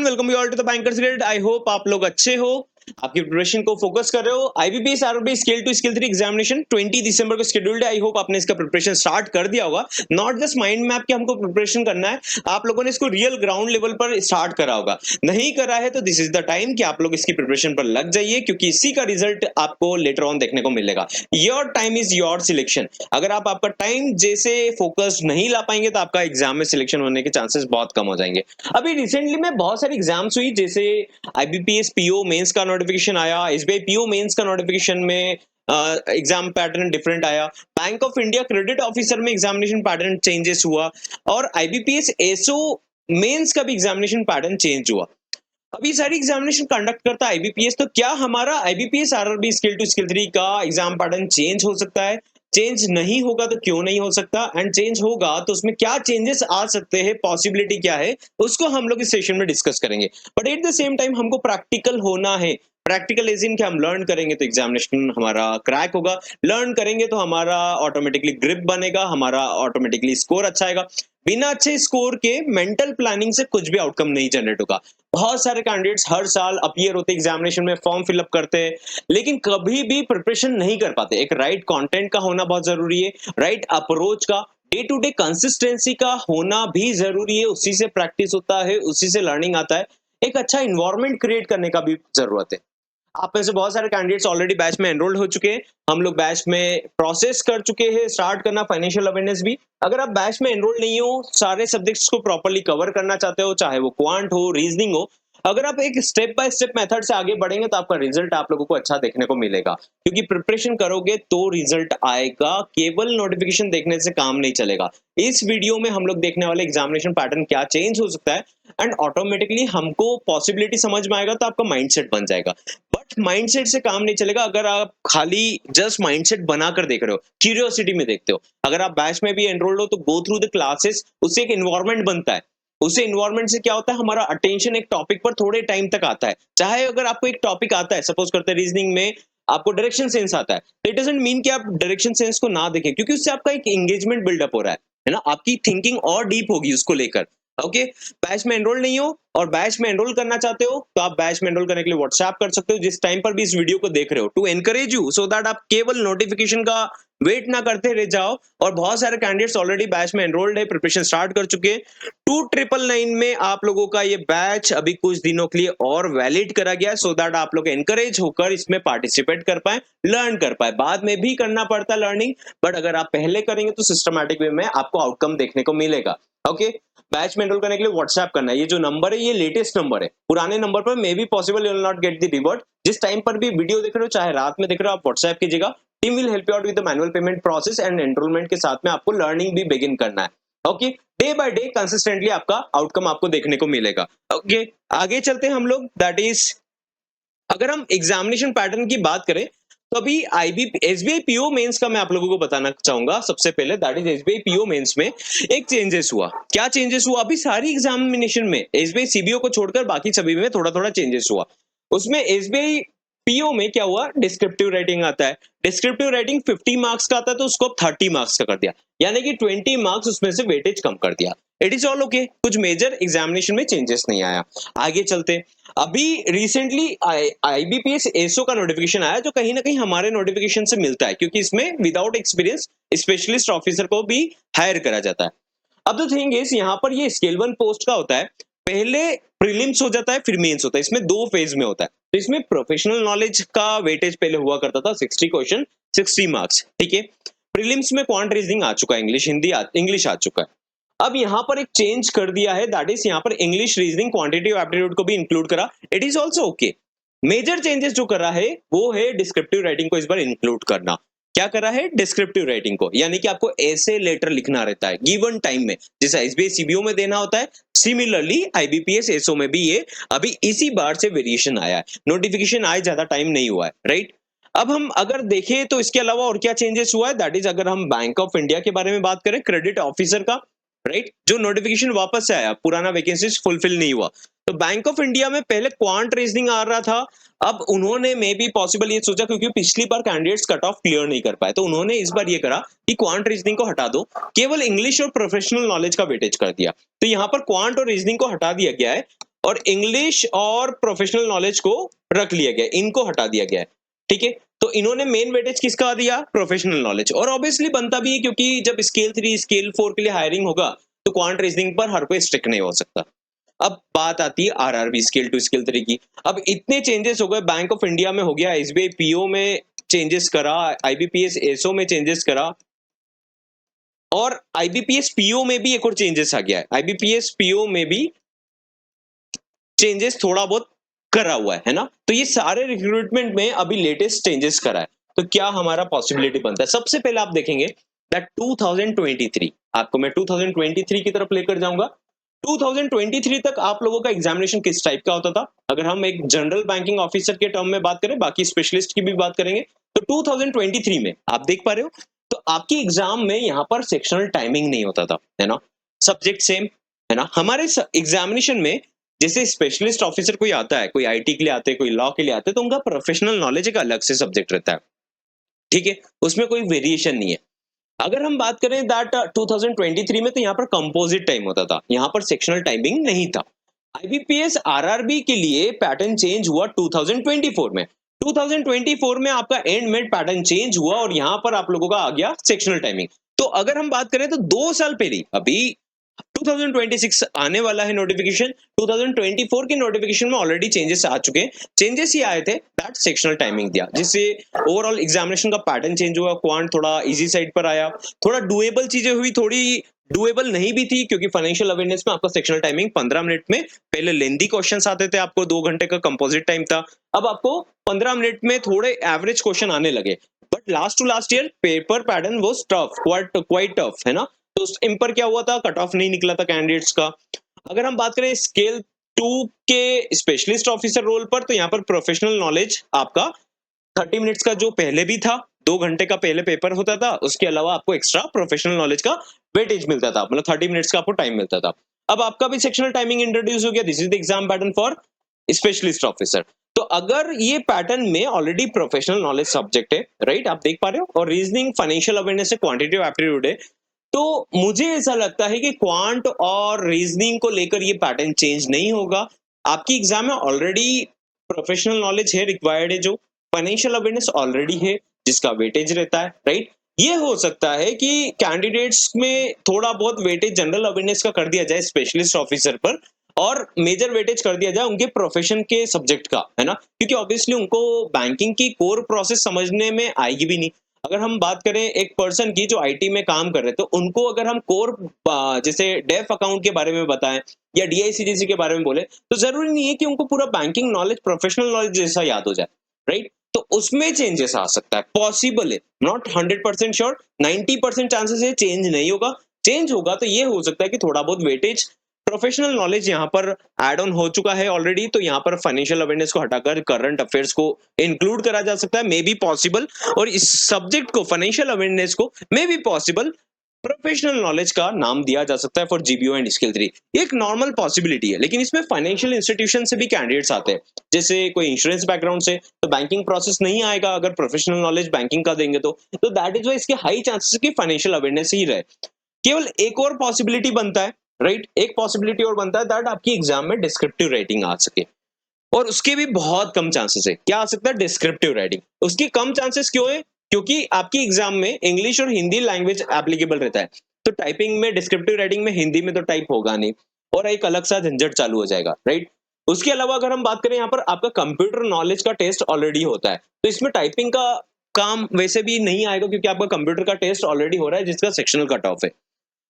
Welcome you all to the bankers grid. I hope आप लोग अच्छे हो, आपकी प्रिपरेशन को फोकस कर रहे हो। IBPS RRB scale 2 scale 3 examination 20 दिसंबर को शेड्यूल्ड है। आई होप आपने इसका प्रिपरेशन स्टार्ट कर दिया होगा। नॉट जस्ट माइंड मैप कि हमको प्रिपरेशन करना है, आप लोगों ने इसको रियल ग्राउंड लेवल पर स्टार्ट करा होगा। नहीं करा है तो दिस इज द टाइम कि आप लोग इसकी प्रिपरेशन पर लग जाइए, क्योंकि इसी का रिजल्ट आपको लेटर ऑन देखने को मिलेगा। Your time is your selection. अगर आप आपका टाइम जैसे फोकस नहीं ला पाएंगे तो आपका एग्जाम में सिलेक्शन होने के चांसेस बहुत कम हो जाएंगे। अभी रिसेंटली में बहुत सारी एग्जाम्स हुई, जैसे आईबीपीएस पीओ मेंस का नोटिफिकेशन आया, एसबीआई पीओ मेंस का नोटिफिकेशन में एग्जाम पैटर्न डिफरेंट आया, bank of India credit officer में एग्जामिनेशन पैटर्न चेंजेस हुआ, और आईबीपीएस एसओ मेंस का भी एग्जामिनेशन पैटर्न चेंज हुआ। अभी सारी एग्जामिनेशन कंडक्ट करता है आईबीपीएस, तो क्या हमारा आईबीपीएस आरआरबी स्केल 2 स्केल 3 का एग्जाम पैटर्न चेंज हो सकता है? चेंज नहीं होगा तो क्यों नहीं हो सकता, एंड चेंज होगा तो उसमें क्या चेंजेस आ सकते हैं, पॉसिबिलिटी क्या है, उसको हम लोग इस सेशन में डिस्कस करेंगे। But at the same time हमको प्रैक्टिकल होना है। प्रैक्टिकल इज इन कि हम लर्न करेंगे तो एग्जामिनेशन हमारा क्रैक होगा, लर्न करेंगे तो हमारा ऑटोमेटिकली ग्रिप बनेगा, हमारा ऑटोमेटिकली स्कोर अच्छा आएगा। बिना अच्छे स्कोर के मेंटल प्लानिंग से कुछ भी आउटकम नहीं जनरेट होगा। बहुत सारे कैंडिडेट्स हर साल अपीयर होते एग्जामिनेशन में, फॉर्म फिलअप करते हैं, लेकिन कभी भी प्रिपरेशन नहीं कर पाते। एक राइट कंटेंट का होना बहुत जरूरी है, राइट अप्रोच का, डे टू डे कंसिस्टेंसी का होना भी जरूरी है। उसी से प्रैक्टिस होता है, उसी से लर्निंग आता है। एक अच्छा इन्वायरमेंट क्रिएट करने का भी जरूरत है। आप में से बहुत सारे कैंडिडेट्स ऑलरेडी बैच में एनरोल्ड हो चुके हैं। हम लोग बैच में प्रोसेस कर चुके हैं स्टार्ट करना फाइनेंशियल अवेयरनेस भी। अगर आप बैच में एनरोल्ड नहीं हो, सारे सब्जेक्ट्स को प्रॉपर्ली कवर करना चाहते हो, चाहे वो क्वांट हो, रीजनिंग हो, अगर आप एक स्टेप बाय स्टेप मेथड से आगे बढ़ेंगे तो आपका रिजल्ट आप लोगों को अच्छा देखने को मिलेगा। क्योंकि प्रिपरेशन करोगे तो रिजल्ट आएगा, केवल नोटिफिकेशन देखने से काम नहीं चलेगा। इस वीडियो में हम लोग देखने वाले एग्जामिनेशन पैटर्न क्या चेंज हो सकता है, एंड ऑटोमेटिकली हमको पॉसिबिलिटी समझ में आएगा तो आपका माइंडसेट बन जाएगा। बट माइंडसेट से काम नहीं चलेगा अगर आप खाली जस्ट माइंडसेट बनाकर देख रहे हो, क्यूरियोसिटी में देखते हो। अगर आप बैच में भी एनरोल्ड हो तो गो थ्रू द क्लासेस, उससे एक इन्वायरमेंट बनता है। उसे इन्वायरमेंट से क्या होता है, हमारा अटेंशन एक टॉपिक पर थोड़े टाइम तक आता है। चाहे अगर आपको एक टॉपिक आता है, सपोज करते हैं रीजनिंग में आपको डायरेक्शन सेंस आता है, तो इट डजंट मीन कि आप डायरेक्शन सेंस को ना देखें, क्योंकि उससे आपका एक एंगेजमेंट बिल्डअप हो रहा है ना, आपकी थिंकिंग और डीप होगी उसको लेकर। ओके, बैच में एनरोल नहीं हो और बैच में एनरोल करना चाहते हो तो आप बैच में एनरोल करने के लिए व्हाट्सएप कर सकते हो, जिस टाइम पर भी इस वीडियो को देख रहे हो, to encourage you so that आप केवल नोटिफिकेशन का वेट ना करते रह जाओ। और बहुत सारे कैंडिडेट्स ऑलरेडी बैच में एनरोल्ड है, प्रिपरेशन स्टार्ट कर चुके हैं। 2999 में आप लोगों का ये बैच अभी कुछ दिनों के लिए और वैलिड करा गया, सो दैट आप लोग एनकरेज होकर इसमें पार्टिसिपेट कर पाए, लर्न कर पाए। बाद में भी करना पड़ता है लर्निंग, बट अगर आप पहले करेंगे तो सिस्टमैटिक वे में आपको आउटकम देखने को मिलेगा। ओके, बैच में एनरोल करने के लिए व्हाट्सएप करना है। ये जो नंबर है ये लेटेस्ट नंबर है, पुराने नंबर पर may be possible you will not get the reward. जिस टाइम पर भी वीडियो देख रहे हो, चाहे रात में देख रहे हो, आप व्हाट्सएप कीजिएगा। Team will help you out with the manual payment process, and enrolment के साथ में आपको लर्निंग भी बिगिन करना है। Okay, day by day consistently आपका आउटकम आपको देखने को मिलेगा। ओके, आगे चलते हैं हम लोग। दैट इज, अगर हम एग्जामिनेशन पैटर्न की बात करें तो अभी एसबीआई पीओ मेंस का मैं आप लोगों को बताना चाहूंगा सबसे पहले। That is SBI PO mains में एक चेंजेस हुआ। क्या चेंजेस हुआ? अभी सारी एग्जामिनेशन में एसबीआई सीबीओ को छोड़कर बाकी सभी में थोड़ा थोड़ा चेंजेस हुआ। उसमें एसबीआई पीओ में क्या हुआ, डिस्क्रिप्टिव राइटिंग आता है। डिस्क्रिप्टिव राइटिंग 50 मार्क्स का आता है, तो उसको 30 मार्क्स का कर दिया, यानी कि 20 मार्क्स उसमें से वेटेज कम कर दिया। इट इज ऑल ओके, कुछ मेजर एग्जामिनेशन में चेंजेस नहीं आया। आगे चलते, अभी रिसेंटली आईबीपीएस एसओ का नोटिफिकेशन आया, जो कहीं ना कहीं हमारे नोटिफिकेशन से मिलता है, क्योंकि इसमें विदाउट एक्सपीरियंस स्पेशलिस्ट ऑफिसर को भी हायर करा जाता है। अब द थिंग इज, यहाँ पर ये स्केल 1 पोस्ट का होता है, पहले प्रीलिम्स हो जाता है फिर मेंस होता है। इसमें 2 फेज में होता है। तो इसमें प्रोफेशनल नॉलेज का वेटेज पहले हुआ करता था, 60 क्वेश्चन 60 मार्क्स, ठीक है। प्रीलिम्स में क्वांट रीजनिंग आ चुका है, इंग्लिश आ चुका है। अब यहाँ पर एक चेंज कर दिया है, दैट इज यहाँ पर इंग्लिश रीजनिंग क्वांटिटेटिव एप्टीट्यूड को भी इंक्लूड करा। It is also okay. Major changes जो करा है वो है डिस्क्रिप्टिव राइटिंग को इस बार इंक्लूड करना। क्या करा है? डिस्क्रिप्टिव राइटिंग को, यानी कि आपको ऐसे लेटर लिखना रहता है गिवन टाइम में, जैसा एसबीआई सीबीओ में देना होता है। सिमिलरली आईबीपीएस एसओ में भी ये अभी इसी बार से वेरिएशन आया है। नोटिफिकेशन आए ज्यादा टाइम नहीं हुआ है, राइट। अब हम अगर देखें तो इसके अलावा और क्या चेंजेस हुआ है, दैट इज, अगर हम बैंक ऑफ इंडिया के बारे में बात करें, क्रेडिट ऑफिसर का, राइट, जो नोटिफिकेशन वापस से आया, पुराना वैकेंसी फुलफिल नहीं हुआ। तो बैंक ऑफ इंडिया में पहले क्वांट रीजनिंग आ रहा था, अब उन्होंने मे बी पॉसिबल ये सोचा, क्योंकि पिछली बार कैंडिडेट्स कट ऑफ क्लियर नहीं कर पाए, तो उन्होंने इस बार ये करा कि क्वांट रीजनिंग को हटा दो, केवल इंग्लिश और प्रोफेशनल नॉलेज का वेटेज कर दिया। तो यहाँ पर क्वांट और रीजनिंग को हटा दिया गया है, और इंग्लिश और प्रोफेशनल नॉलेज को रख लिया गया, इनको हटा दिया गया है। ठीक है, तो इन्होंने मेन वेटेज किसका दिया? Professional knowledge. और ऑब्वियसली बनता भी है, क्योंकि जब स्केल 3 स्केल 4 के लिए हायरिंग होगा तो क्वांट रीजनिंग पर हर कोई स्ट्रिक्ट नहीं हो सकता। अब बात आती है आरआरबी स्केल 2 स्केल 3 की। अब इतने चेंजेस हो गए, बैंक ऑफ इंडिया में हो गया, एसबीआई पीओ में चेंजेस करा, आईबीपीएस एसओ में चेंजेस करा, और आईबीपीएस पीओ में भी एक और चेंजेस आ गया है। आईबीपीएस पीओ में भी चेंजेस थोड़ा बहुत करा हुआ है ना। तो ये सारे रिक्रूटमेंट में अभी लेटेस्ट चेंजेस करा है। तो क्या हमारा पॉसिबिलिटी बनता है? सबसे पहले आप देखेंगे दैट 2023, आपको मैं 2023 की तरफ लेकर जाऊंगा। 2023 तक आप लोगों का एग्जामिनेशन किस टाइप का होता था? अगर हम एक जनरल बैंकिंग ऑफिसर के टर्म में बात करें, बाकी स्पेशलिस्ट की भी बात करेंगे, तो 2023 में आप देख पा रहे हो, तो आपकी एग्जाम में यहाँ पर सेक्शनल टाइमिंग नहीं होता था, है ना। सब्जेक्ट सेम, है ना। हमारे एग्जामिनेशन में जैसे स्पेशलिस्ट ऑफिसर कोई आता है, कोई आईटी के लिए आते हैं, कोई लॉ के लिए आते हैं, तो उनका प्रोफेशनल नॉलेज एक अलग से सब्जेक्ट रहता है। ठीक है, उसमें कोई वेरिएशन नहीं है। अगर हम बात करें दैट 2023 में, तो यहाँ पर कंपोजिट टाइम होता था, यहाँ पर सेक्शनल टाइमिंग नहीं था। आईबीपीएस आरआरबी के लिए पैटर्न चेंज हुआ 2024 में। 2024 में आपका एंड मिड पैटर्न चेंज हुआ और यहाँ पर आप लोगों का आ गया सेक्शनल टाइमिंग। तो अगर हम बात करें तो 2 साल पहले, अभी 2026 आने वाला है नोटिफिकेशन, 2024 के नोटिफिकेशन में ऑलरेडी चेंजेस आ चुके हैं। चेंजेस ये आए थे दैट सेक्शनल टाइमिंग दिया, जिससे ओवरऑल एग्जामिनेशन का पैटर्न चेंज हुआ, क्वांट थोड़ा इजी साइड पर आया, थोड़ा डुएबल चीजें हुई, थोड़ी डुएबल नहीं भी थी, क्योंकि फाइनेंशियल अवेयरनेस में आपका सेक्शनल टाइमिंग 15 मिनट में, पहले लेंदी क्वेश्चंस आते थे, आपको 2 घंटे का कंपोजिट टाइम था, अब आपको 15 मिनट में थोड़े एवरेज क्वेश्चन आने लगे। But last to last year paper pattern was tough, quite tough, है ना। तो उस टाइम पर क्या हुआ था, कट ऑफ नहीं निकला था कैंडिडेट्स का। अगर हम बात करें स्केल 2 के स्पेशलिस्ट ऑफिसर रोल पर, तो यहाँ पर प्रोफेशनल नॉलेज आपका 30 मिनट्स का जो पहले भी था, 2 घंटे का पहले पेपर होता था, उसके अलावा आपको एक्स्ट्रा प्रोफेशनल नॉलेज का वेटेज मिलता था, मतलब 30 मिनट्स का आपको टाइम मिलता था। अब आपका भी सेक्शनल टाइमिंग इंट्रोड्यूस हो गया, this is the exam pattern for specialist officer. तो अगर ये पैटर्न में ऑलरेडी प्रोफेशनल नॉलेज सब्जेक्ट है, राइट, आप देख पा रहे हो, और रीजनिंग, फाइनेंशियल अवेयरनेस से क्वांटिटेटिव एप्टीट्यूड है, तो मुझे ऐसा लगता है कि क्वांट और रीजनिंग को लेकर ये पैटर्न चेंज नहीं होगा। आपकी एग्जाम में ऑलरेडी प्रोफेशनल नॉलेज है रिक्वायर्ड है, जो फाइनेंशियल अवेयरनेस ऑलरेडी है जिसका वेटेज रहता है, राइट। ये हो सकता है कि कैंडिडेट्स में थोड़ा बहुत वेटेज जनरल अवेयरनेस का कर दिया जाए स्पेशलिस्ट ऑफिसर पर, और मेजर वेटेज कर दिया जाए उनके प्रोफेशन के सब्जेक्ट का, है ना, क्योंकि ऑब्वियसली उनको बैंकिंग की कोर प्रोसेस समझने में आएगी भी नहीं। अगर हम बात करें एक पर्सन की जो आईटी में काम कर रहे, तो उनको अगर हम कोर जैसे डेफ अकाउंट के बारे में बताएं या डीआईसीडीसी के बारे में बोले, तो जरूरी नहीं है कि उनको पूरा बैंकिंग नॉलेज प्रोफेशनल नॉलेज जैसा याद हो जाए, राइट। तो उसमें चेंजेस आ सकता है, पॉसिबल है, नॉट 100% श्योर, 90% चांसेस है चेंज नहीं होगा। चेंज होगा तो ये हो सकता है कि थोड़ा बहुत वेटेज प्रोफेशनल नॉलेज यहाँ पर ऐड ऑन हो चुका है ऑलरेडी, तो यहाँ पर फाइनेंशियल अवेयरनेस को हटाकर करंट अफेयर्स को इंक्लूड करा जा सकता है, मे बी पॉसिबल। और इस सब्जेक्ट को, फाइनेंशियल अवेयरनेस को, may be possible professional knowledge का नाम दिया जा सकता है फॉर जीबीओ एंड स्किल 3। एक नॉर्मल पॉसिबिलिटी है, लेकिन इसमें फाइनेंशियल इंस्टीट्यूशन से भी कैंडिडेट्स आते हैं, जैसे कोई इंश्योरेंस बैकग्राउंड से, तो बैंकिंग प्रोसेस नहीं आएगा अगर प्रोफेशनल नॉलेज बैंकिंग का देंगे तो दैट इज वाई इसके हाई चांसेस कि फाइनेंशियल अवेयरनेस ही रहे। केवल एक और पॉसिबिलिटी बनता है, राइट, एक पॉसिबिलिटी और बनता है दैट आपकी एग्जाम में डिस्क्रिप्टिव राइटिंग आ सके, और उसके भी बहुत कम चांसेस है। क्या आ सकता है? Descriptive writing. उसकी कम चांसेस क्यों है? क्योंकि आपकी एग्जाम में इंग्लिश और हिंदी लैंग्वेज एप्लीकेबल रहता है, तो टाइपिंग में, डिस्क्रिप्टिव राइटिंग में हिंदी में तो टाइप होगा नहीं, और एक अलग सा झंझट चालू हो जाएगा, राइट। उसके अलावा अगर हम बात करें, यहाँ पर आपका कंप्यूटर नॉलेज का टेस्ट ऑलरेडी होता है, तो इसमें टाइपिंग का काम वैसे भी नहीं आएगा, क्योंकि आपका कंप्यूटर का टेस्ट ऑलरेडी हो रहा है जिसका सेक्शनल कट ऑफ है।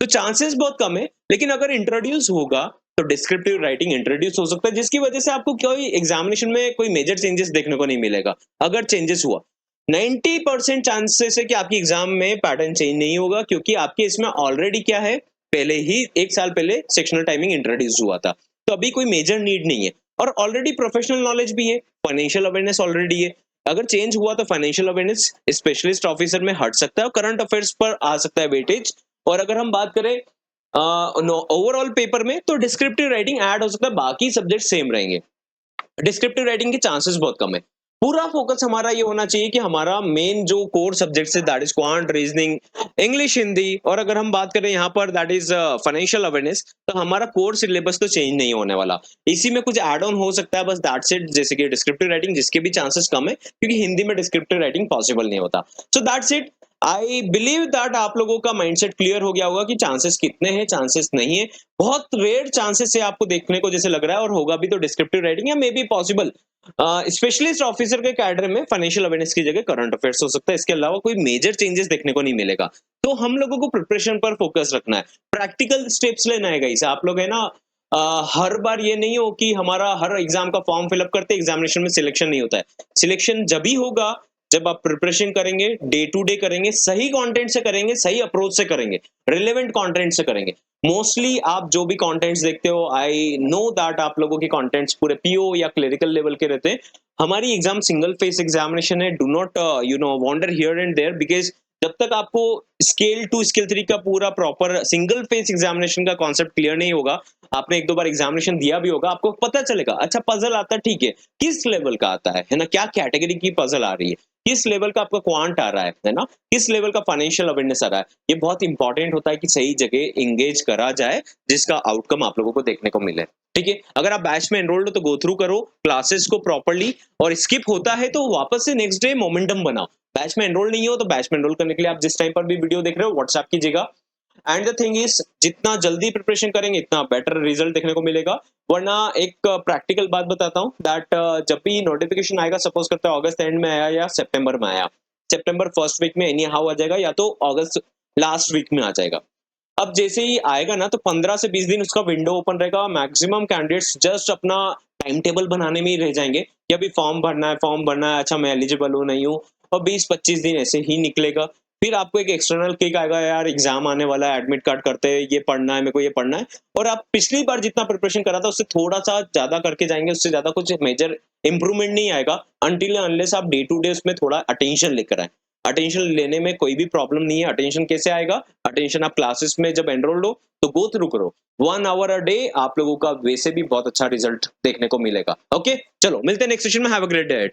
तो चांसेस बहुत कम है, लेकिन अगर इंट्रोड्यूस होगा तो डिस्क्रिप्टिव राइटिंग इंट्रोड्यूस हो सकता है, जिसकी वजह से आपको कोई एग्जामिनेशन में कोई मेजर चेंजेस देखने को नहीं मिलेगा। अगर चेंजेस हुआ, 90% चांसेस है कि आपकी एग्जाम में पैटर्न चेंज नहीं होगा, क्योंकि आपके इसमें ऑलरेडी क्या है, पहले ही 1 साल पहले सेक्शनल टाइमिंग इंट्रोड्यूस हुआ था, तो अभी कोई मेजर नीड नहीं है, और ऑलरेडी प्रोफेशनल नॉलेज भी है, फाइनेंशियल अवेयरनेस ऑलरेडी है। अगर चेंज हुआ तो फाइनेंशियल अवेयरनेस स्पेशलिस्ट ऑफिसर में हट सकता है और करंट अफेयर्स पर आ सकता है वेटेज। और अगर हम बात करें ओवरऑल पेपर में, तो डिस्क्रिप्टिव राइटिंग ऐड हो सकता है, बाकी सब्जेक्ट सेम रहेंगे, डिस्क्रिप्टिव राइटिंग के चांसेस बहुत कम है। पूरा फोकस हमारा ये होना चाहिए कि हमारा मेन जो कोर सब्जेक्ट है that is quant, reasoning, English, Hindi, और अगर हम बात करें यहाँ पर दैट इज फाइनेंशियल अवेयरनेस, तो हमारा कोर सिलेबस तो चेंज नहीं होने वाला। इसी में कुछ ऐड ऑन हो सकता है बस, दैट्स इट। जैसे कि डिस्क्रिप्टिव राइटिंग, जिसके भी चांसेस कम है क्योंकि हिंदी में डिस्क्रिप्टिव राइटिंग पॉसिबल नहीं होता। So that's it. I believe that आप लोगों का माइंडसेट क्लियर हो गया होगा कि चांसेस कितने हैं, चांसेस नहीं है। बहुत रेयर चांसेस है आपको देखने को जैसे लग रहा है, और होगा भी तो डिस्क्रिप्टिव राइटिंग या may be possible specialist officer के कैडर में फाइनेंशियल अवेयरनेस की जगह करंट अफेयर्स हो सकता है। इसके अलावा कोई मेजर चेंजेस देखने को नहीं मिलेगा। तो हम लोगों को प्रिपरेशन पर फोकस रखना है, प्रैक्टिकल स्टेप्स लेना है गाइस। आप लोग है ना, हर बार ये नहीं हो कि हमारा हर एग्जाम का फॉर्म फिलअप करते एग्जामिनेशन में सिलेक्शन नहीं होता है। सिलेक्शन जब ही होगा जब आप प्रिपरेशन करेंगे, डे टू डे करेंगे, सही कंटेंट से करेंगे, सही अप्रोच से करेंगे, रिलेवेंट कंटेंट से करेंगे। मोस्टली आप जो भी कंटेंट्स देखते हो, आई नो दैट आप लोगों के कंटेंट्स पूरे पीओ या क्लरिकल लेवल के रहते हैं। हमारी एग्जाम सिंगल फेस एग्जामिनेशन है। Do not wander here and there, because जब तक आपको स्केल 2 स्केल 3 का पूरा प्रॉपर सिंगल फेस एग्जामिनेशन का कॉन्सेप्ट क्लियर नहीं होगा, आपने एक दो बार एग्जामिनेशन दिया भी होगा, आपको पता चलेगा अच्छा पजल आता है, ठीक है, किस लेवल का आता है ना, क्या कैटेगरी की पजल आ रही है, किस लेवल का आपका क्वांट आ रहा है ना, किस लेवल का फाइनेंशियल अवेयरनेस आ रहा है। ये बहुत इंपॉर्टेंट होता है कि सही जगह एंगेज करा जाए, जिसका आउटकम आप लोगों को देखने को मिले। ठीक है, अगर आप बैच में एनरोल्ड हो तो गो थ्रू करो क्लासेस को प्रॉपर्ली, और स्किप होता है तो वापस से नेक्स्ट डे मोमेंटम बनाओ। बैच में एनरोल नहीं हो तो बैच में एनरोल करने के लिए आप जिस टाइम पर भी वीडियो देख रहे हो व्हाट्सएप कीजिएगा। एंड द थिंग इज, जितना जल्दी प्रिपरेशन करेंगे इतना बेटर रिजल्ट देखने को मिलेगा। वरना एक प्रैक्टिकल बात बताता हूँ दैट जब भी नोटिफिकेशन आएगा, सपोज करते हैं अगस्त एंड में आया या सितंबर में आया, सितंबर फर्स्ट वीक में एनी हाउ आ जाएगा, या तो अगस्त लास्ट वीक में आ जाएगा। अब जैसे ही आएगा ना तो 15 से 20 दिन उसका विंडो ओपन रहेगा। मैक्सिमम कैंडिडेट्स जस्ट अपना टाइम टेबल बनाने में ही रह जाएंगे कि अभी फॉर्म भरना है, फॉर्म भरना है, अच्छा मैं एलिजिबल हूँ नहीं हूँ, और 20-25 दिन ऐसे ही निकलेगा। फिर आपको एक एक्सटर्नल किक आएगा, यार एग्जाम आने वाला है, एडमिट कार्ड करते हैं, ये पढ़ना है, मेरे को ये पढ़ना है। और आप पिछली बार जितना प्रिपरेशन करा था उससे थोड़ा सा ज्यादा करके जाएंगे, उससे ज्यादा कुछ मेजर इंप्रूवमेंट नहीं आएगा अनटिल अनलेस आप डे टू डे उसमें थोड़ा अटेंशन लेकर आए। अटेंशन लेने में कोई भी प्रॉब्लम नहीं है। अटेंशन कैसे आएगा? अटेंशन आप क्लासेस में जब एनरोल्ड हो तो गो थ्रू करो 1 आवर अ डे, आप लोगों का वैसे भी बहुत अच्छा रिजल्ट देखने को मिलेगा। ओके, चलो मिलते हैं नेक्स्ट सेशन में। Have a great day.